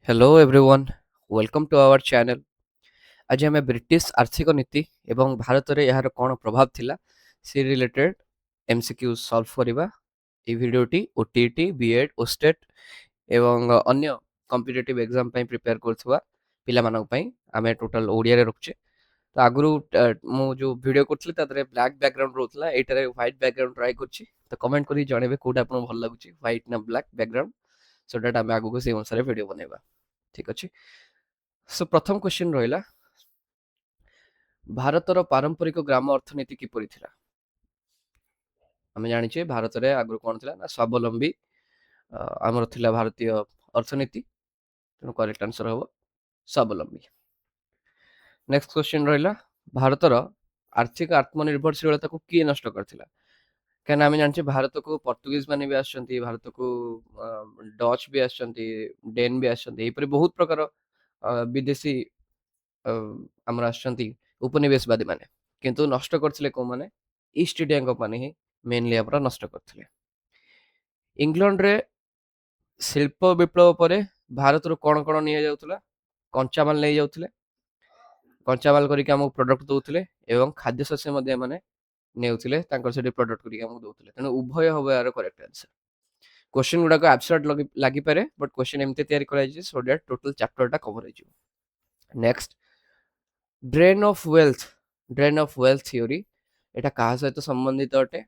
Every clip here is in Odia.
Hello everyone, welcome to our channel. आज आम ब्रिटिश आर्थिक नीति एवं भारत में यार कौन प्रभाव थिला से रिलेटेड एमसीक्यू सॉल्व करवा। ये वीडियोटी ओटीटी बीएड ओस्टेट एवं अन्य कॉम्पिटिटिव एग्जाम ପାଇଁ प्रिपेयर କରୁଥିବା ପିଲାମାନଙ୍କ ପାଇଁ ଆମେ ଟୋଟାଲ ଓଡ଼ିଆରେ ରଖୁଛେ। ତ ଆଗରୁ ମୁଁ ଯୋଉ ଭିଡ଼ିଓ କରୁଥିଲି ତା ଦେହରେ ବ୍ଲାକ୍ ବ୍ୟାକଗ୍ରାଉଣ୍ଡ ରହୁଥିଲା, ଏଇଟାରେ ହ୍ୱାଇଟ୍ ବ୍ୟାକଗ୍ରାଉଣ୍ଡ ଟ୍ରାଏ କରୁଛି। ତ କମେଣ୍ଟ କରି ଜଣେଇବେ କୋଉଟା ଆପଣଙ୍କୁ ଭଲ ଲାଗୁଛି, ହ୍ୱାଇଟ୍ ନା ବ୍ଲାକ୍ ବ୍ୟାକଗ୍ରାଉଣ୍ଡ, ସୋ ଦ୍ୟାଟ୍ ଆମେ ଆଗକୁ ସେଇ ଅନୁସାରେ ଭିଡ଼ିଓ ବନେଇବା। ଠିକ୍ ଅଛି। ସୋ ପ୍ରଥମ କ୍ୱେଶ୍ଚିନ୍ ରହିଲା, ଭାରତର ପାରମ୍ପରିକ ଗ୍ରାମ ଅର୍ଥନୀତି କିପରି ଥିଲା? ଆମେ ଜାଣିଛେ ଭାରତରେ ଆଗରୁ କ'ଣ ଥିଲା ନା ସ୍ୱାବଲମ୍ବୀ ଆମର ଥିଲା ଭାରତୀୟ ଅର୍ଥନୀତି, ତେଣୁ କରେକ୍ଟ ଆନ୍ସର ହେବ ସ୍ୱାବଲମ୍ବୀ। ନେକ୍ସଟ କ୍ୱେଶ୍ଚିନ୍ ରହିଲା, ଭାରତର ଆର୍ଥିକ ଆତ୍ମନିର୍ଭରଶୀଳତାକୁ କିଏ ନଷ୍ଟ କରିଥିଲା? କାହିଁକିନା ଆମେ ଜାଣିଛେ ଭାରତକୁ ପର୍ତ୍ତୁଗୀଜ ମାନେ ବି ଆସିଛନ୍ତି, ଭାରତକୁ ଡଚ୍ ବି ଆସିଛନ୍ତି, ଡେନ୍ ବି ଆସିଛନ୍ତି, ଏହିପରି ବହୁତ ପ୍ରକାର ବିଦେଶୀ ଆମର ଆସିଛନ୍ତି ଉପନିବେଶବାଦୀ ମାନେ, କିନ୍ତୁ ନଷ୍ଟ କରିଥିଲେ କୋଉମାନେ? ଇଷ୍ଟ ଇଣ୍ଡିଆ କମ୍ପାନୀ ହିଁ ମେନଲି ଆମର ନଷ୍ଟ କରିଥିଲେ। ଇଂଲଣ୍ଡରେ ଶିଳ୍ପ ବିପ୍ଳବ ପରେ ଭାରତରୁ କ'ଣ କ'ଣ ନିଆଯାଉଥିଲା? କଞ୍ଚାମାଲ ନେଇଯାଉଥିଲେ, କଞ୍ଚାମାଲ କରିକି ଆମକୁ ପ୍ରଡକ୍ଟ ଦଉଥିଲେ ଏବଂ ଖାଦ୍ୟଶସ୍ୟ ମଧ୍ୟ ଏମାନେ ନେଉଥିଲେ, ତାଙ୍କର ସେଠି ପ୍ରଡକ୍ଟ କରିକି ଆମକୁ ଦଉଥିଲେ। ତେଣୁ ଉଭୟ ହେବ ଏହାର କରେକ୍ଟ ଆନ୍ସର। କ୍ୱେଶ୍ଚିନ୍ ଗୁଡାକ ଆବସର୍ଟ ଲାଗିପାରେ, ବଟ୍ କ୍ୱେଶ୍ଚିନ୍ ଏମିତି ତିଆରି କରାଯାଇଛି ସୋ ଦ୍ୟାଟ୍ ଟୋଟାଲ ଚାପ୍ଟରଟା କଭର ହେଇଯିବ। Next, drain of wealth theory, এটা କାହା ସହିତ ସମ୍ବନ୍ଧିତ ଅଟେ?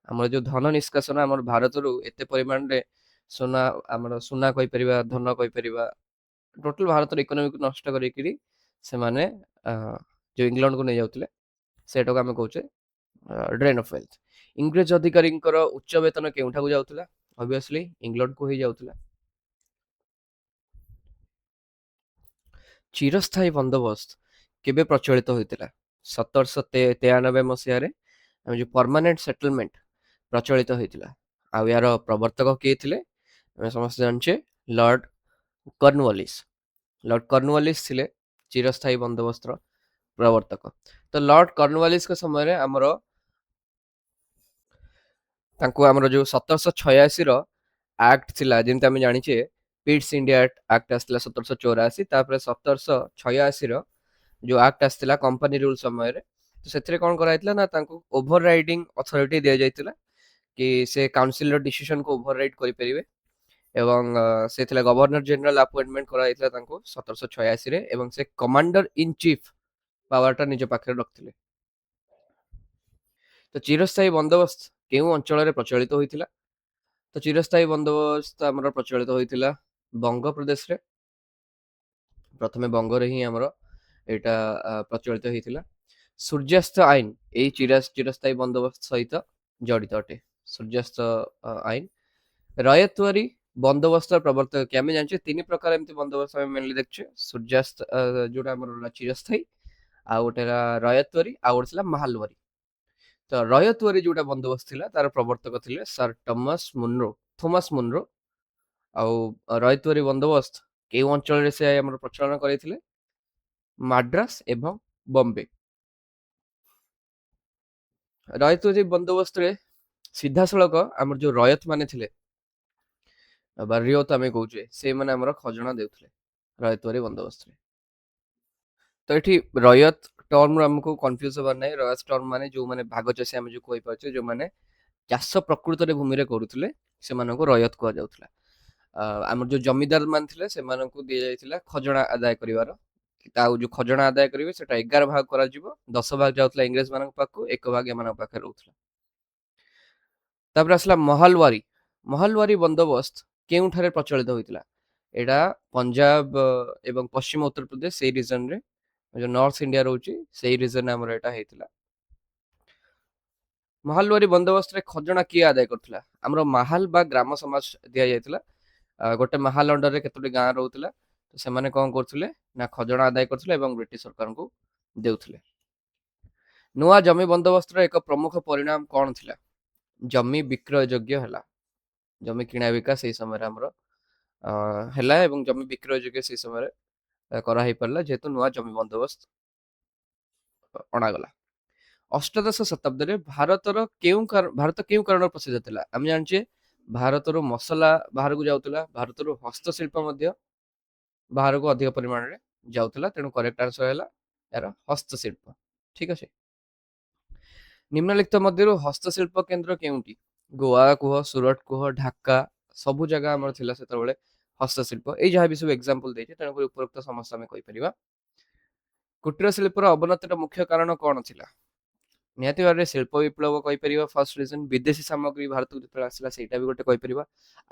ଆମର ଯୋଉ ଧନ ନିଷ୍କାସନ, ଆମର ଭାରତରୁ ଏତେ ପରିମାଣରେ ସୁନା, ଆମର ସୁନା କହିପାରିବା, ଧନ କହିପାରିବା, ଟୋଟାଲ ଭାରତର ଇକୋନୋମିକୁ ନଷ୍ଟ କରିକିରି ସେମାନେ ଯୋଉ ଇଂଲଣ୍ଡକୁ ନେଇଯାଉଥିଲେ, ସେଇଟାକୁ ଆମେ କହୁଛେ ଡ୍ରେନ୍ ଅଫ ୱେଲ୍ଥ। ଇଂରେଜ ଅଧିକାରୀଙ୍କର ଉଚ୍ଚ ବେତନ କେଉଁଠାକୁ ଯାଉଥିଲା? ଅବଭିୟସଲି ଇଂଲଣ୍ଡକୁ ହିଁ ଯାଉଥିଲା। ଚିରସ୍ଥାୟୀ ବନ୍ଦୋବସ୍ତ କେବେ ପ୍ରଚଳିତ ହୋଇଥିଲା? 1793 ମସିହାରେ ଆମେ ଯୋଉ ପରମାନେଣ୍ଟ ସେଟଲମେଣ୍ଟ ପ୍ରଚଳିତ ହୋଇଥିଲା। ଆଉ ଏହାର ପ୍ରବର୍ତ୍ତକ କିଏ ଥିଲେ? ଆମେ ସମସ୍ତେ ଜାଣିଛେ ଲର୍ଡ କର୍ଣ୍ଣୱାଲିସ୍। ଲର୍ଡ କର୍ଣ୍ଣୱାଲିସ୍ ଥିଲେ ଚିରସ୍ଥାୟୀ ବନ୍ଦୋବସ୍ତର ପ୍ରବର୍ତ୍ତକ। ତ ଲର୍ଡ କର୍ଣ୍ଣୱାଲିସ୍ଙ୍କ ସମୟରେ ଆମର ତାଙ୍କୁ ଆମର ଯୋଉ 1786ର ଆକ୍ଟ ଥିଲା, ଯେମିତି ଆମେ ଜାଣିଛେ ପିଟ୍ସ ଇଣ୍ଡିଆ ଆକ୍ଟ ଆସିଥିଲା 1784, ତାପରେ 1786ର ଯୋଉ ଆକ୍ଟ ଆସିଥିଲା କମ୍ପାନୀ ରୁଲ ସମୟରେ, ତ ସେଥିରେ କ'ଣ କରାଯାଇଥିଲା ନା ତାଙ୍କୁ ଓଭର ରାଇଡିଂ ଅଥରିଟି ଦିଆଯାଇଥିଲା କି ସେ କାଉନସିଲର ଡିସିସନକୁ ଓଭର ରାଇଡ୍ କରିପାରିବେ, ଏବଂ ସେ ଥିଲା ଗଭର୍ଣ୍ଣର ଜେନେରାଲ ଆପଏଣ୍ଟମେଣ୍ଟ କରାଯାଇଥିଲା ତାଙ୍କୁ 1786ରେ, ଏବଂ ସେ କମାଣ୍ଡର ଇନ୍ ଚିଫ୍ ପାୱାରଟା ନିଜ ପାଖରେ ରଖିଥିଲେ। ତ ଚିରସ୍ଥାୟୀ ବନ୍ଦୋବସ୍ତ କେଉଁ ଅଞ୍ଚଳରେ ପ୍ରଚଳିତ ହୋଇଥିଲା? ତ ଚିରସ୍ଥାୟୀ ବନ୍ଦୋବସ୍ତ ଆମର ପ୍ରଚଳିତ ହୋଇଥିଲା ବଙ୍ଗପ୍ରଦେଶରେ। ପ୍ରଥମେ ବଙ୍ଗରେ ହିଁ ଆମର ଏଇଟା ପ୍ରଚଳିତ ହେଇଥିଲା। ସୂର୍ଯ୍ୟାସ୍ତ ଆଇନ ଏଇ ଚିରସ୍ଥାୟୀ ବନ୍ଦୋବସ୍ତ ସହିତ ଜଡ଼ିତ ଅଟେ। ସୂର୍ଯ୍ୟାସ୍ତ ଆଇନ। ରୟତୱାରୀ ବନ୍ଦୋବସ୍ତର ପ୍ରବର୍ତ୍ତକ କିଏ? ଆମେ ଜାଣିଛେ ତିନି ପ୍ରକାର ଏମିତି ବନ୍ଦୋବସ୍ତ ଆମେ ମେନଲି ଦେଖୁଛେ, ସୂର୍ଯ୍ୟାସ୍ତ ଯୋଉଟା ଆମର ରହିଲା ଚିରସ୍ଥାୟୀ, ଆଉ ଗୋଟେ ହେଲା ରୟତୱାରୀ, ଆଉ ଗୋଟେ ଥିଲା ମାହାଲୱାରୀ। ତ ରୟତୱାରୀ ଯୋଉଟା ବନ୍ଦୋବସ୍ତ ଥିଲା ତାର ପ୍ରବର୍ତ୍ତକ ଥିଲେ ସାର୍ ଥୋମାସ ମୁନରୋ। ଆଉ ରୟତୱାରୀ ବନ୍ଦୋବସ୍ତ କେଉଁ ଅଞ୍ଚଳରେ ସେ ଆମର ପ୍ରଚଳନ କରିଥିଲେ? ମାଡ୍ରାସ ଏବଂ ବମ୍ବେ। ରୟତୱାରୀ ବନ୍ଦୋବସ୍ତରେ ସିଧାସଳଖ ଆମର ଯୋଉ ରୟତ ମାନେ ଥିଲେ ବା ରିୟତ ଆମେ କହୁଛେ, ସେଇମାନେ ଆମର ଖଜଣା ଦେଉଥିଲେ ରୟତୱାରୀ ବନ୍ଦୋବସ୍ତରେ। ତ ଏଠି ରୟତ ଟର୍ମରୁ ଆମକୁ କନଫ୍ୟୁଜ ହବାର ନାହିଁ। ରୟତ ଟର୍ମ ମାନେ ଯୋଉମାନେ ଭାଗ ଚାଷୀ ଆମେ ଯୋଉ କହିପାରୁଛେ, ଯୋଉମାନେ ଚାଷ ପ୍ରକୃତରେ ଭୂମିରେ କରୁଥିଲେ, ସେମାନଙ୍କୁ ରୟତ କୁହାଯାଉଥିଲା। ଆମର ଯୋଉ ଜମିଦାର ମାନେ ଥିଲେ ସେମାନଙ୍କୁ ଦିଆଯାଇଥିଲା ଖଜଣା ଆଦାୟ କରିବାର। ଆଉ ଯୋଉ ଖଜଣା ଆଦାୟ କରିବେ ସେଟା 11 ଭାଗ କରାଯିବ, 10 ଭାଗ ଯାଉଥିଲା ଇଂରେଜ ମାନଙ୍କ ପାଖକୁ, 1 ଭାଗ ଏମାନଙ୍କ ପାଖରେ ରହୁଥିଲା। ତାପରେ ଆସିଲା ମହାଲୱାରୀ ବନ୍ଦୋବସ୍ତ କେଉଁଠାରେ ପ୍ରଚଳିତ ହୋଇଥିଲା? ଏଇଟା ପଞ୍ଜାବ ଏବଂ ପଶ୍ଚିମ ଉତ୍ତରପ୍ରଦେଶ ସେଇ ରିଜନରେ, ଯୋଉ ନର୍ଥ ଇଣ୍ଡିଆ ରହୁଛି ସେଇ ରିଜନରେ ଆମର ଏଇଟା ହେଇଥିଲା। ମହାଲୱାରୀ ବନ୍ଦୋବସ୍ତରେ ଖଜଣା କିଏ ଆଦାୟ କରୁଥିଲା? ଆମର ମାହାଲ ବା ଗ୍ରାମ ସମାଜ ଦିଆଯାଇଥିଲା। ଗୋଟେ ମାହାଲ ଅଣ୍ଡରରେ କେତୋଟି ଗାଁ ରହୁଥିଲା, ତ ସେମାନେ କ'ଣ କରୁଥିଲେ ନା ଖଜଣା ଆଦାୟ କରୁଥିଲେ ଏବଂ ବ୍ରିଟିଶ ସରକାରଙ୍କୁ ଦେଉଥିଲେ। ନୂଆ ଜମି ବନ୍ଦୋବସ୍ତର ଏକ ପ୍ରମୁଖ ପରିଣାମ କ'ଣ ଥିଲା? ଜମି ବିକ୍ରୟ ଯୋଗ୍ୟ ହେଲା। ଜମି କିଣା ବିକା ସେଇ ସମୟରେ ଆମର ହେଲା ଏବଂ ଜମି ବିକ୍ରୟ ଯୋଗ୍ୟ ସେଇ ସମୟରେ କରାହେଇପାରିଲା, ଯେହେତୁ ନୂଆ ଜମି ବନ୍ଦୋବସ୍ତ ଅଣାଗଲା। ଅଷ୍ଟାଦଶ ଶତାବ୍ଦୀରେ ଭାରତ କେଉଁ କାରଣରୁ ପ୍ରସିଦ୍ଧ ଥିଲା? ଆମେ ଜାଣିଛେ ଭାରତରୁ ମସଲା ବାହାରକୁ ଯାଉଥିଲା, ଭାରତରୁ ହସ୍ତଶିଳ୍ପ ମଧ୍ୟ ବାହାରକୁ ଅଧିକ ପରିମାଣରେ ଯାଉଥିଲା। ତେଣୁ କରେକ୍ଟ ଆନ୍ସର ହେଲା ଏହାର ହସ୍ତଶିଳ୍ପ। ଠିକ ଅଛି। ନିମ୍ନଲିଖିତ ମଧ୍ୟରୁ ହସ୍ତଶିଳ୍ପ କେନ୍ଦ୍ର କେଉଁଠି? ଗୋଆ କୁହ, ସୁରଟ କୁହ, ଢାକା, ସବୁ ଜାଗା ଆମର ଥିଲା ସେତେବେଳେ ହସ୍ତଶିଳ୍ପ। ଏଇ ଯାହା ବି ସବୁ ଏକ୍ସାମ୍ପଲ ଦେଇଛି, ତେଣୁକରି ଉପରୋକ୍ତ ସମସ୍ତ ଆମେ କହିପାରିବା। କୁଟୀର ଶିଳ୍ପର ଅବନତିର ମୁଖ୍ୟ କାରଣ କଣ ଥିଲା? ନିହାତି ଭାବରେ ଶିଳ୍ପ ବିପ୍ଳବ କହିପାରିବା ଫାର୍ଷ୍ଟ ରିଜନ। ବିଦେଶୀ ସାମଗ୍ରୀ ଭାରତକୁ ଯେତେବେଳେ ଆସିଲା ସେଇଟା ବି ଗୋଟେ କହିପାରିବା।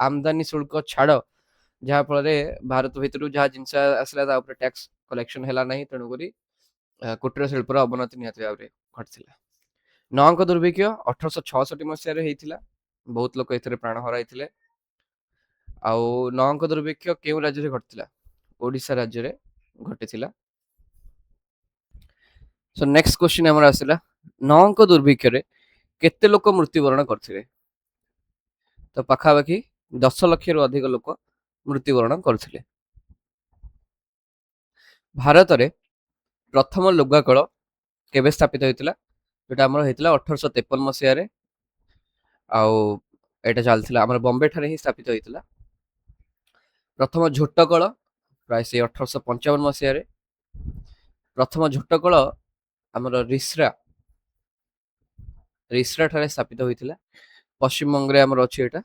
ଆମଦାନୀ ଶୁଳ୍କ ଛାଡ଼, ଯାହା ଫଳରେ ଭାରତ ଭିତରୁ ଯାହା ଜିନିଷ ଆସିଲା ତା ଉପରେ ଟ୍ୟାକ୍ସ କଲେକ୍ସନ ହେଲା ନାହିଁ, ତେଣୁକରି କୁଟୀର ଶିଳ୍ପର ଅବନତି ନିହାତି ଭାବରେ ଘଟିଥିଲା। ନଅଙ୍କ ଦୁର୍ଭିକ୍ଷ 1866 ମସିହାରେ ହେଇଥିଲା। ବହୁତ ଲୋକ ଏଥିରେ ପ୍ରାଣ ହରାଇଥିଲେ। ଆଉ ନଅଙ୍କ ଦୁର୍ଭିକ୍ଷ କେଉଁ ରାଜ୍ୟରେ ଘଟିଥିଲା? ଓଡ଼ିଶା ରାଜ୍ୟରେ ଘଟିଥିଲା। ସୋ ନେକ୍ସଟ କ୍ୱେଶ୍ଚିନ୍ ଆମର ଆସିଲା, ନଅଙ୍କ ଦୁର୍ଭିକ୍ଷରେ କେତେ ଲୋକ ମୃତ୍ୟୁବରଣ କରିଥିଲେ? ତ ପାଖାପାଖି 10 ଲକ୍ଷରୁ ଅଧିକ ଲୋକ ମୃତ୍ୟୁବରଣ କରିଥିଲେ। ଭାରତରେ ପ୍ରଥମ ଲୁଗା କଳ କେବେ ସ୍ଥାପିତ ହୋଇଥିଲା? ଯୋଉଟା ଆମର ହେଇଥିଲା 1853 ମସିହାରେ। ଆଉ ଏଇଟା ଚାଲିଥିଲା ଆମର ବମ୍ବେ ଠାରେ ହିଁ ସ୍ଥାପିତ ହେଇଥିଲା। ପ୍ରଥମ ଝୋଟ କଳ ପ୍ରାୟ ସେ 1855 ମସିହାରେ। ପ୍ରଥମ ଝୋଟ କଳ ଆମର ରିସ୍ରା ଠାରେ ସ୍ଥାପିତ ହୋଇଥିଲା। ପଶ୍ଚିମବଙ୍ଗରେ ଆମର ଅଛି ଏଇଟା।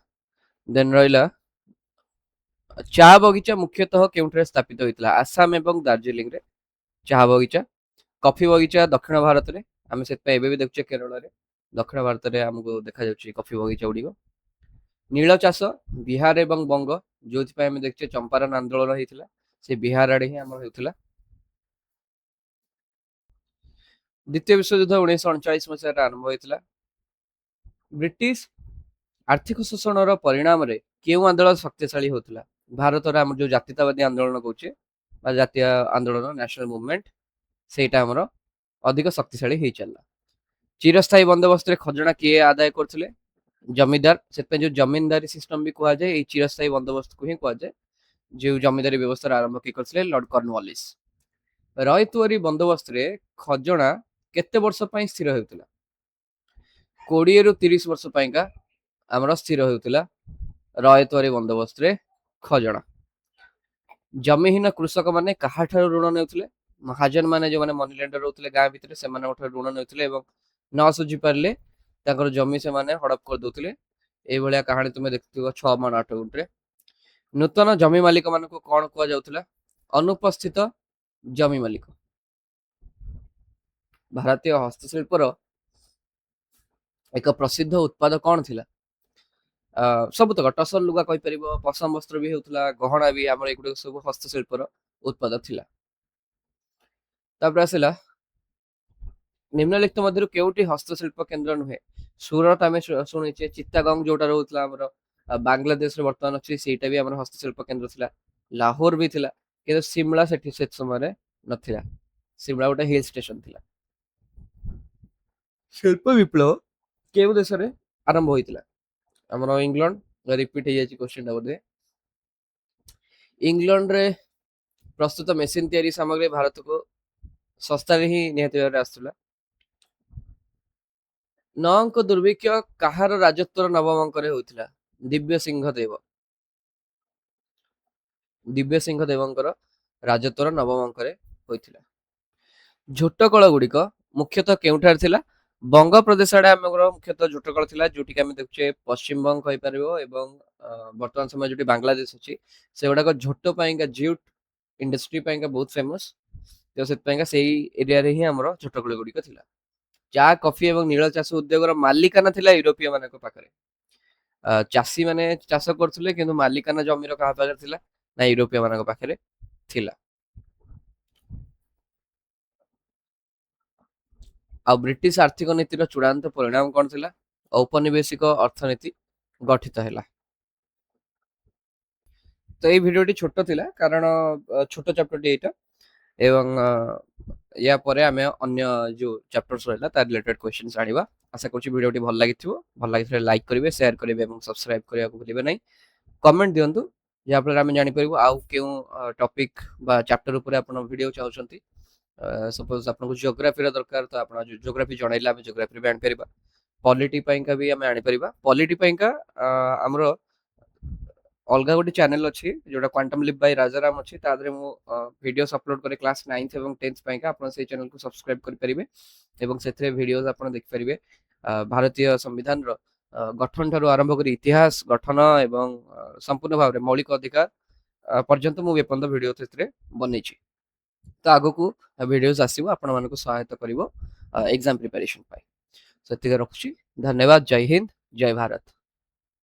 ଦେନ୍ ରହିଲା ଚା ବଗିଚା ମୁଖ୍ୟତଃ କେଉଁଠାରେ ସ୍ଥାପିତ ହୋଇଥିଲା? ଆସାମ ଏବଂ ଦାର୍ଜିଲିଂରେ ଚା ବଗିଚା। କଫି ବଗିଚା ଦକ୍ଷିଣ ଭାରତରେ, ଆମେ ସେଥିପାଇଁ ଏବେ ବି ଦେଖୁଛେ କେରଳରେ ଦକ୍ଷିଣ ଭାରତରେ ଆମକୁ ଦେଖାଯାଉଛି କଫି ବଗିଚା ଗୁଡ଼ିକ। ନୀଳ ଚାଷ ବିହାର ଏବଂ ବଙ୍ଗ, ଯୋଉଥିପାଇଁ ଆମେ ଦେଖୁଛେ ଚମ୍ପାରନ ଆନ୍ଦୋଳନ ହେଇଥିଲା, ସେ ବିହାର ଆଡେ ହିଁ ଆମର ହେଉଥିଲା। ଦ୍ୱିତୀୟ ବିଶ୍ୱଯୁଦ୍ଧ 1939 ମସିହାରେ ଆରମ୍ଭ ହୋଇଥିଲା। ବ୍ରିଟିଶ ଆର୍ଥିକ ଶୋଷଣର ପରିଣାମରେ କେଉଁ ଆନ୍ଦୋଳନ ଶକ୍ତିଶାଳୀ ହେଉଥିଲା? ଭାରତରେ ଆମର ଯୋଉ ଜାତୀୟତାବାଦୀ ଆନ୍ଦୋଳନ କହୁଛେ ବା ଜାତୀୟ ଆନ୍ଦୋଳନ ନ୍ୟାସନାଲ ମୁଭମେଣ୍ଟ, ସେଇଟା ଆମର ଅଧିକ ଶକ୍ତିଶାଳୀ ହେଇ ଚାଲିଲା। ଚିରସ୍ଥାୟୀ ବନ୍ଦୋବସ୍ତରେ ଖଜଣା କିଏ ଆଦାୟ କରୁଥିଲେ? ଜମିଦାର। ସେଥିପାଇଁ ଯୋଉ ଜମିନଦାରୀ ସିଷ୍ଟମ ବି କୁହାଯାଏ, ଏଇ ଚିରସ୍ଥାୟୀ ବନ୍ଦୋବସ୍ତକୁ ହିଁ କୁହାଯାଏ। ଯୋଉ ଜମିଦାରୀ ବ୍ୟବସ୍ଥାର ଆରମ୍ଭ କିଏ କରିଥିଲେ? ଲର୍ଡ କର୍ଣ୍ଣୱାଲିସ। ରୟତୁଆରୀ ବନ୍ଦୋବସ୍ତରେ ଖଜଣା କେତେ ବର୍ଷ ପାଇଁ ସ୍ଥିର ହେଉଥିଲା? 20ରୁ 30 ବର୍ଷ ପାଇଁକା ଆମର ସ୍ଥିର ହେଉଥିଲା ରୟତୁଆରୀ ବନ୍ଦୋବସ୍ତରେ ଖଜଣା। ଜମିହୀନ କୃଷକ ମାନେ କାହାଠାରୁ ଋଣ ନେଉଥିଲେ? ମହାଜନ ମାନେ ଯୋଉମାନେ ମନି ଲେଣ୍ଡର ରହୁଥିଲେ ଗାଁ ଭିତରେ, ସେମାନଙ୍କ ଠାରୁ ଋଣ ନେଉଥିଲେ ଏବଂ ନ ସୁଝି ପାରିଲେ ତାଙ୍କର ଜମି ସେମାନେ ହଡପ କରିଦଉଥିଲେ। ଏଇଭଳିଆ କାହାଣୀ ତୁମେ ଦେଖୁଥିବ 6 ମାଣ 8 ଗୁଣ୍ଠରେ। ନୂତନ ଜମି ମାଲିକ ମାନଙ୍କୁ କଣ କୁହାଯାଉଥିଲା? ଅନୁପସ୍ଥିତ ଜମି ମାଲିକ। ଭାରତୀୟ ହସ୍ତଶିଳ୍ପର ଏକ ପ୍ରସିଦ୍ଧ ଉତ୍ପାଦ କଣ ଥିଲା? ସବୁତକ ଟସର ଲୁଗା କହିପାରିବ, ପଶମ ବସ୍ତ୍ର ବି ହେଉଥିଲା, ଗହଣା ବି, ଆମର ଏଗୁଡିକ ସବୁ ହସ୍ତଶିଳ୍ପର ଉତ୍ପାଦ ଥିଲା। ତାପରେ ଆସିଲା ନିମ୍ନଲିଖିତ ମଧ୍ୟରୁ କେଉଁଟି ହସ୍ତଶିଳ୍ପ କେନ୍ଦ୍ର ନୁହେଁ? ସୁରତ ଆମେ ଶୁଣିଛେ, ଚିତ୍ତାଗଙ୍ଗ ଯୋଉଟା ରହୁଥିଲା ଆମର ବାଂଲାଦେଶରେ ବର୍ତ୍ତମାନ ଅଛି, ସେଇଟା ବି ଆମର ହସ୍ତଶିଳ୍ପ କେନ୍ଦ୍ର ଥିଲା। ଲାହୋର ବି ଥିଲା, କିନ୍ତୁ ସିମଳା ସେଠି ସେ ସମୟରେ ନଥିଲା। ସିମଳା ଗୋଟେ ହିଲ ଷ୍ଟେସନ ଥିଲା। ଶିଳ୍ପ ବିପ୍ଳବ କେଉଁ ଦେଶରେ ଆରମ୍ଭ ହୋଇଥିଲା? ଆମର ଇଂଲଣ୍ଡ। ରିପିଟ ହେଇଯାଇଛି କ୍ୱେଶ୍ଚିନ୍ ଟା ବୋଧେ। ଇଂଲଣ୍ଡରେ ପ୍ରସ୍ତୁତ ମେସିନ ତିଆରି ସାମଗ୍ରୀ ଭାରତକୁ ଶସ୍ତାରେ ହିଁ ନିହାତି ଭାବରେ ଆସୁଥିଲା। ନଅଙ୍କ ଦୁର୍ଭିକ୍ଷ କାହାର ରାଜତ୍ୱର ନବମ ଅଙ୍କରେ ହୋଇଥିଲା? ଦିବ୍ୟ ସିଂହ ଦେବ। ଦିବ୍ୟ ସିଂହ ଦେବଙ୍କର ରାଜତ୍ୱର ନବମ ଅଙ୍କରେ ହୋଇଥିଲା। ଝୋଟ କଳ ଗୁଡିକ ମୁଖ୍ୟତଃ କେଉଁଠାରେ ଥିଲା? ବଙ୍ଗ ପ୍ରଦେଶ ଆଡେ ଆମର ମୁଖ୍ୟତଃ ଝୋଟ କଳ ଥିଲା, ଯୋଉଠିକି ଆମେ ଦେଖୁଛେ ପଶ୍ଚିମବଙ୍ଗ କହିପାରିବ ଏବଂ ବର୍ତ୍ତମାନ ସମୟ ଯୋଉଠି ବାଂଲାଦେଶ ଅଛି, ସେଗୁଡାକ ଝୋଟ ପାଇଁକା ଜ୍ୟୁଟ ଇଣ୍ଡଷ୍ଟ୍ରି ପାଇଁକା ବହୁତ ଫେମସ। ତ ସେଥିପାଇଁକା ସେଇ ଏରିଆରେ ହିଁ ଆମର ଝୋଟ କଳ ଗୁଡିକ ଥିଲା। ଚା, କଫି ଏବଂ ନୀଳ ଚାଷ ଉଦ୍ୟୋଗର ମାଲିକାନା ଥିଲା ୟୁରୋପୀୟ ମାନଙ୍କ ପାଖରେ। ଚାଷୀ ମାନେ ଚାଷ କରୁଥିଲେ, କିନ୍ତୁ ମାଲିକାନା ଜମିର କାହା ପାଖରେ ଥିଲା? ନା ୟୁରୋପୀୟ ମାନଙ୍କ ପାଖରେ ଥିଲା। ଆଉ ବ୍ରିଟିଶ ଆର୍ଥିକ ନୀତିର ଚୂଡାନ୍ତ ପରିଣାମ କଣ ଥିଲା? ଔପନିବେଶିକ ଅର୍ଥନୀତି ଗଠିତ ହେଲା। ତ ଏଇ ଭିଡିଓଟି ଛୋଟ ଥିଲା, କାରଣ ଛୋଟ ଚାପ୍ଟରଟି ଏଇଟା, ଏବଂ ୟା ପରେ ଆମେ ଅନ୍ୟ ଯୋଉ ଚାପ୍ଟର୍ସ ରହିଲା ତାର ରିଲେଟେଡ କ୍ୱେଶ୍ଚନ୍ସ ଆଣିବା। ଆଶା କରୁଛି ଭିଡିଓଟି ଭଲ ଲାଗିଥିବ। ଭଲ ଲାଗିଥିଲେ ଲାଇକ୍ କରିବେ, ସେୟାର କରିବେ ଏବଂ ସବସ୍କ୍ରାଇବ କରିବାକୁ ଭୁଲିବେ ନାହିଁ। କମେଣ୍ଟ ଦିଅନ୍ତୁ, ଯାହାଫଳରେ ଆମେ ଜାଣିପାରିବୁ ଆଉ କେଉଁ ଟପିକ ବା ଚାପ୍ଟର ଉପରେ ଆପଣ ଭିଡିଓ ଚାହୁଁଛନ୍ତି। ସପୋଜ ଆପଣଙ୍କୁ ଜିଓଗ୍ରାଫିର ଦରକାର, ତ ଆପଣ ଜିଓଗ୍ରାଫି ଜଣାଇଲେ ଆମେ ଜିଓଗ୍ରାଫିରେ ବି ଆଣିପାରିବା। ପଲିଟି ପାଇଁକା ବି ଆମେ ଆଣିପାରିବା। ପଲିଟି ପାଇଁକା ଆମର ଅଲଗା ଗୋଟେ ଚ୍ୟାନେଲ ଅଛି ଯୋଉଟା କ୍ୱାଣ୍ଟମ ଲିପ୍ ବାଇ ରାଜାରାମ ଅଛି, ତା ଦେହରେ ମୁଁ ଭିଡ଼ିଓସ୍ ଅପଲୋଡ କରେ କ୍ଲାସ୍ 9th ଏବଂ 10th ପାଇଁକା। ଆପଣ ସେଇ ଚ୍ୟାନେଲକୁ ସବସ୍କ୍ରାଇବ କରିପାରିବେ ଏବଂ ସେଥିରେ ଭିଡ଼ିଓସ୍ ଆପଣ ଦେଖିପାରିବେ ଭାରତୀୟ ସମ୍ବିଧାନର ଗଠନ ଠାରୁ ଆରମ୍ଭ କରି ଇତିହାସ ଗଠନ ଏବଂ ସମ୍ପୂର୍ଣ୍ଣ ଭାବରେ ମୌଳିକ ଅଧିକାର ପର୍ଯ୍ୟନ୍ତ ମୁଁ ଏପର୍ଯ୍ୟନ୍ତ ଭିଡ଼ିଓ ସେଥିରେ ବନେଇଛି। ତ ଆଗକୁ ଭିଡ଼ିଓସ୍ ଆସିବ, ଆପଣମାନଙ୍କୁ ସହାୟତା କରିବ ଏକ୍ଜାମ ପ୍ରିପାରେସନ୍ ପାଇଁ। ସେତିକି ରଖୁଛି। ଧନ୍ୟବାଦ। ଜୟ ହିନ୍ଦ, ଜୟ ଭାରତ।